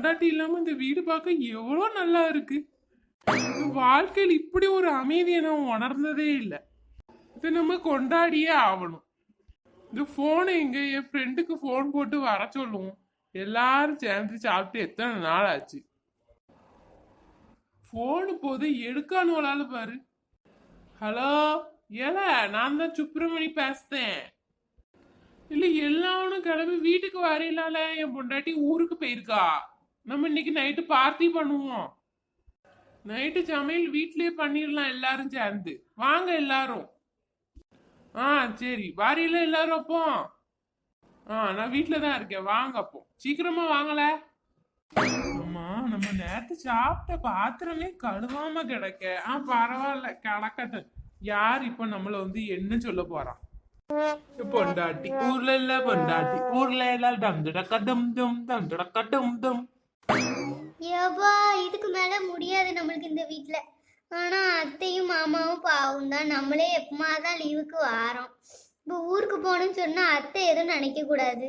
பொண்டாட்டி இல்லாம இந்த வீடு பார்க்க எவ்வளவு நல்லா இருக்கு. வாழ்க்கையில் இப்படி ஒரு அமைதியை நான் உணர்ந்ததே இல்லை. இதை நம்ம கொண்டாடியே ஆகணும். இந்த போனை எங்க என் ஃப்ரெண்டுக்கு போன் போட்டு வர சொல்லுவோம். எல்லாரும் சேர்ந்து சாப்பிட்டு எத்தனை நாள் ஆச்சு. போனு போது எடுக்கானுவலால பாரு. ஹலோ ஏல, நான் தான் சுப்பிரமணி பேசுறேன். இல்ல எல்லாரும் கிளம்பி வீட்டுக்கு வரையிலால, என் பொண்டாட்டி ஊருக்கு போயிருக்கா. நம்ம இன்னைக்கு நைட்டு பார்ட்டி பண்ணுவோம். நைட்டு சமையல் வீட்லயே பண்ணிடலாம் எல்லாரும் சேர்ந்து. வாங்க எல்லாரும். சரி வாரியில எல்லாரும் அப்போ. நான் வீட்டுல தான் இருக்கேன், வாங்க அப்போ சீக்கிரமா வாங்கல. ஆமா, நம்ம நேரத்து சாப்பிட்ட பாத்திரமே கழுவாம கிடக்க. பரவாயில்ல கிடக்கட்டும். யார் இப்ப நம்மள என்ன சொல்ல போறான்? பொண்டாட்டி ஊர்ல இல்ல, பொண்டாட்டி ஊர்ல இல்ல, டம் டடக்க டம் டம் டம் டடக்க டம் டம். ஏப்பா இதுக்கு மேல முடியாது நம்மளுக்கு இந்த வீட்ல. ஆனா அத்தையும் மாமாவும் பாவம் தான். நம்மளே எப்பமா தான் லீவுக்கு வாரோம். இப்போ ஊருக்கு போகணும்னு சொன்னா அத்தை எதுவும் நினைக்க கூடாது.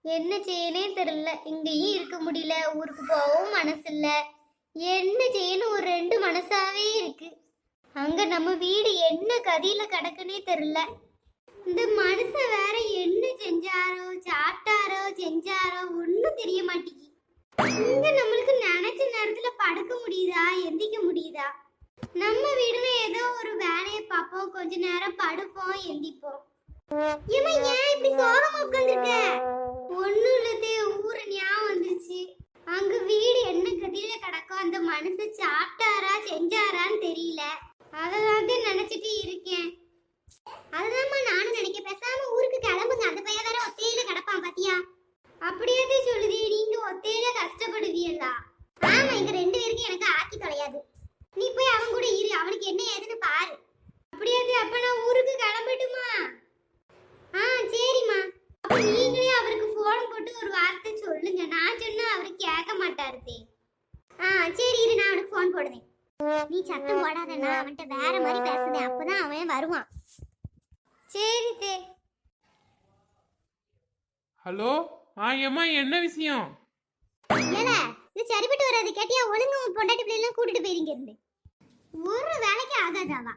என்ன செய்யனே தெரியல. இங்கேயும் இருக்க முடியல, ஊருக்கு போகவும் மனசு இல்ல. என்ன செய்யணும் ஒரு ரெண்டு மனசாவே இருக்கு. அங்க நம்ம வீடு என்ன கதியில கிடக்குன்னே தெரியல. இந்த மனுஷன் வேற என்ன செஞ்சாரோ சாப்பிட்டாரோ செஞ்சாரோ ஒன்னும் தெரிய மாட்டேங்குது. இங்க நம்மளுக்கு நினைச்ச நேரத்துல படுக்க முடியுதா, எந்திக்க முடியுதா? நம்ம வீடுல ஏதோ ஒரு வேலையை பார்ப்போம், கொஞ்ச நேரம் படுப்போம், எந்திப்போம். ஏமா ஏன் இப்படி சோகமா உட்கார்ந்திருக்க? ஒண்ணும் இல்லதே, ஊரு ஞாபகம் வந்துருச்சு. அங்க வீடு என்ன கதியில கிடக்கும், அந்த மனுஷன் சாப்பிட்டாரா செஞ்சாரான்னு தெரியல. அததான் நினைச்சிட்டு இருக்கேன். அதுதான்மா நானும் நினைக்க. பேசாம ஊருக்கு கிளம்புங்க. அந்த பையன் வேற ஒத்தையில கிடப்பான் பாத்தியா? அப்படியே சொல்லுதே, நீங்க ஒத்தையில கஷ்டப்படுவீங்களா? ஆமா, எங்க ரெண்டு பேருக்கு எனக்கு ஆக்கி தொலையாது. நீ போய் அவன் கூட இரு, அவனுக்கு என்ன ஏதுன்னு பாரு. அப்படியே அப்ப நான் ஊருக்கு கிளம்பட்டுமா? சரிம்மா. அப்ப நீங்களே அவருக்கு போன் போட்டு ஒரு வார்த்தை சொல்லுங்க. நான் சொன்னா அவரு கேட்க மாட்டாரு. சரி இரு, நான் அவனுக்கு போன் போடுவேன். நீ சத்தம் போடாத, நான் அவன்கிட்ட வேற மாதிரி பேசுதேன். அப்பதான் அவன் வருவான். சரி தே. ஹலோ ஏம்மா, என்ன விஷயம்? ஏல இது சரிப்பட்டு வராது. கேட்டியா? ஒழுங்கு உன் பொண்டாட்டி பிள்ளை எல்லாம் கூட்டிட்டு போயிருங்க. இருந்து ஒரு வேலைக்கு ஆகாதாவா?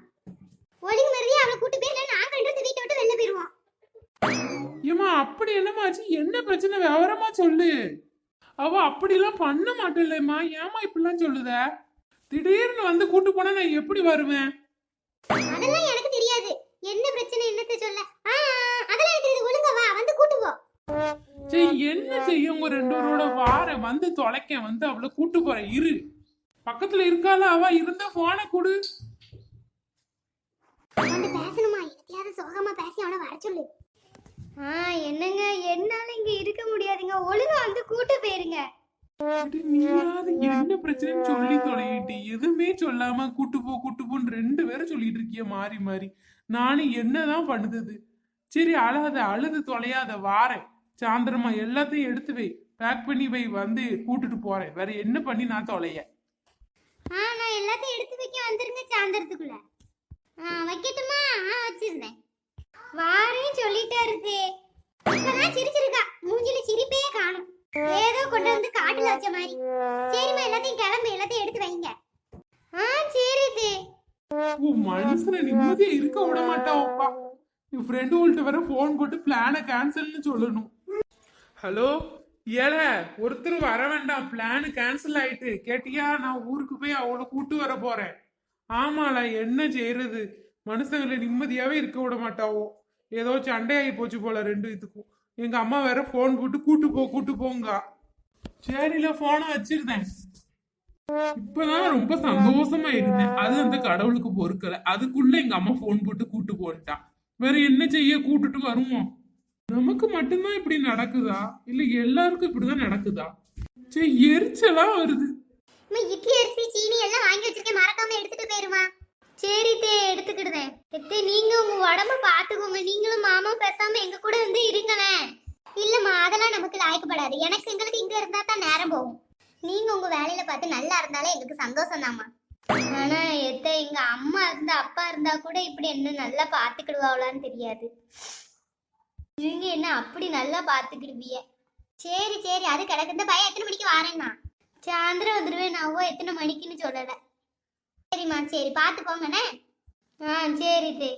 ஒழுங்கு மறுபடி அவளை கூட்டு போயில, நாங்க ரெண்டு வீட்டை விட்டு வெளில போயிருவோம். ஏமா அப்படி என்னமாச்சு? என்ன பிரச்சனை விவரமா சொல்லு. அவ அப்படிலாம் பண்ண மாட்டேன்லம்மா. ஏமா இப்படிலாம் சொல்லுத? திடீர்னு வந்து கூட்டு போனா நான் எப்படி வருவேன்? அதெல்லாம் எனக்கு தெரியாது. என்ன பிரச்சனை என்னத்த சொல்ல? அதெல்லாம் எனக்கு தெரியாது. ஒழுங்கா வா, வந்து கூட்டு போ. சரி என்ன செய்ய? உங்க ரெண்டு பேரோட வார வந்து தொலைக்க வந்து அவளை கூட்டு போறேன். இரு, பக்கத்துல இருக்கால அவ. இருந்தா போனை கொடு. வந்து பேசணுமா? எதையாவது சோகமா பேசி அவனை வர சொல்லு. என்னங்க, என்னால இங்க இருக்க முடியாதுங்க. ஒழுங்கா வந்து கூட்டு போயிருங்க. நீயாவது என்ன பிரச்சனைன்னு சொல்லி தொலையிட்டு எதுவுமே சொல்லாம கூட்டு போன்னு ரெண்டு பேரும் சொல்லிட்டு இருக்கிய மாறி மாறி. நானும் என்னதான் பண்ணுது? சரி அழாத, அழுது தொலையாத, வாரேன் சாயந்தரமா. எல்லாத்தையும் எடுத்து வை, பேக் பண்ணி வை, வந்து கூட்டுட்டு போறேன். வேற என்ன பண்ணி நான் தொலைய? நான் எல்லாத்தையும் எடுத்து வைக்க வந்துருங்க சாயந்தரத்துக்குள்ள. வைக்கட்டுமா? வச்சிருந்தேன். வாரேன்னு சொல்லிட்டே இருக்கு. இப்பதான் சிரிச்சிருக்கா. மூஞ்சில சிரிப்பே காணும். ஏதோ கொண்டு வந்து காட்டுல வச்ச மாதிரி. சரிம்மா, எல்லாத்தையும் கிளம்பு, எல்லாத்தையும் எடுத்து வைங்க. சரி தே. மனுஷனை நிம்மதியா இருக்க விட மாட்டாப்பா. என் ஃப்ரெண்டு உள்ட்ட வர போன் போட்டு பிளானை கேன்சல்னு சொல்லணும். ஹலோ ஏல, ஒருத்தர் வர வேண்டாம், பிளான் கேன்சல் ஆயிட்டு. கேட்டியா? நான் ஊருக்கு போய் அவளை கூட்டு வர போறேன். ஆமால, என்ன செய்யறது? மனுஷங்களை நிம்மதியாவே இருக்க விட மாட்டாவோ. ஏதோ சண்டையாகி போச்சு போல ரெண்டு இதுக்கும். எங்க அம்மா வேற போன் போட்டு கூட்டு போங்க. சரில போனை வச்சிருந்தேன். இப்பதான் ரொம்ப சந்தோஷமா இருந்தேன். அது அந்த கடவுளுக்கு பொறுக்கல. அதுக்குள்ள எங்க அம்மா போன் போட்டு கூட்டு போன்ட்டான். வேற என்ன செய்ய? கூட்டுட்டு வருவோம். நமக்கு மட்டும்தான் இப்படி நடக்குதா, இல்ல எல்லாருக்கும் இப்படிதான் நடக்குதா? சரி, எரிச்சலா வருது. இட்லி அரிசி சீனி எல்லாம் வாங்கி வச்சிருக்கேன், மறக்காம எடுத்துட்டு போயிருமா? சரி தே, எடுத்துக்கிடுதேன். நீங்க உங்க உடம்ப பாத்துக்கோங்க. நீங்களும் மாமாவும் பேசாம எங்க கூட வந்து இருங்களேன். இல்லம்மா, அதெல்லாம் நமக்கு லாய்க்கப்படாது. எங்களுக்கு இங்க இருந்தா தான் நேரம் போகும். நீங்க உங்க வேலையில பார்த்து நல்லா இருந்தாலே எங்களுக்கு சந்தோஷம் தாம்மா. ஆனா எங்க அம்மா இருந்தா அப்பா இருந்தா கூட இப்படி என்ன நல்லா பாத்துக்கிடுவாங்களான்னு தெரியாது. நீங்க என்ன அப்படி நல்லா பாத்துக்கிடுவிய? சரி அது கிடக்கு. இந்த பையன் எத்தனை மணிக்கு வாரேன்னா? சாயந்தரம் வந்துடுவேன். நான் எத்தனை மணிக்குன்னு சொல்லலை. சரிம்மா, சரி பார்த்து போங்கண்ணே. ஆ சரி சரி.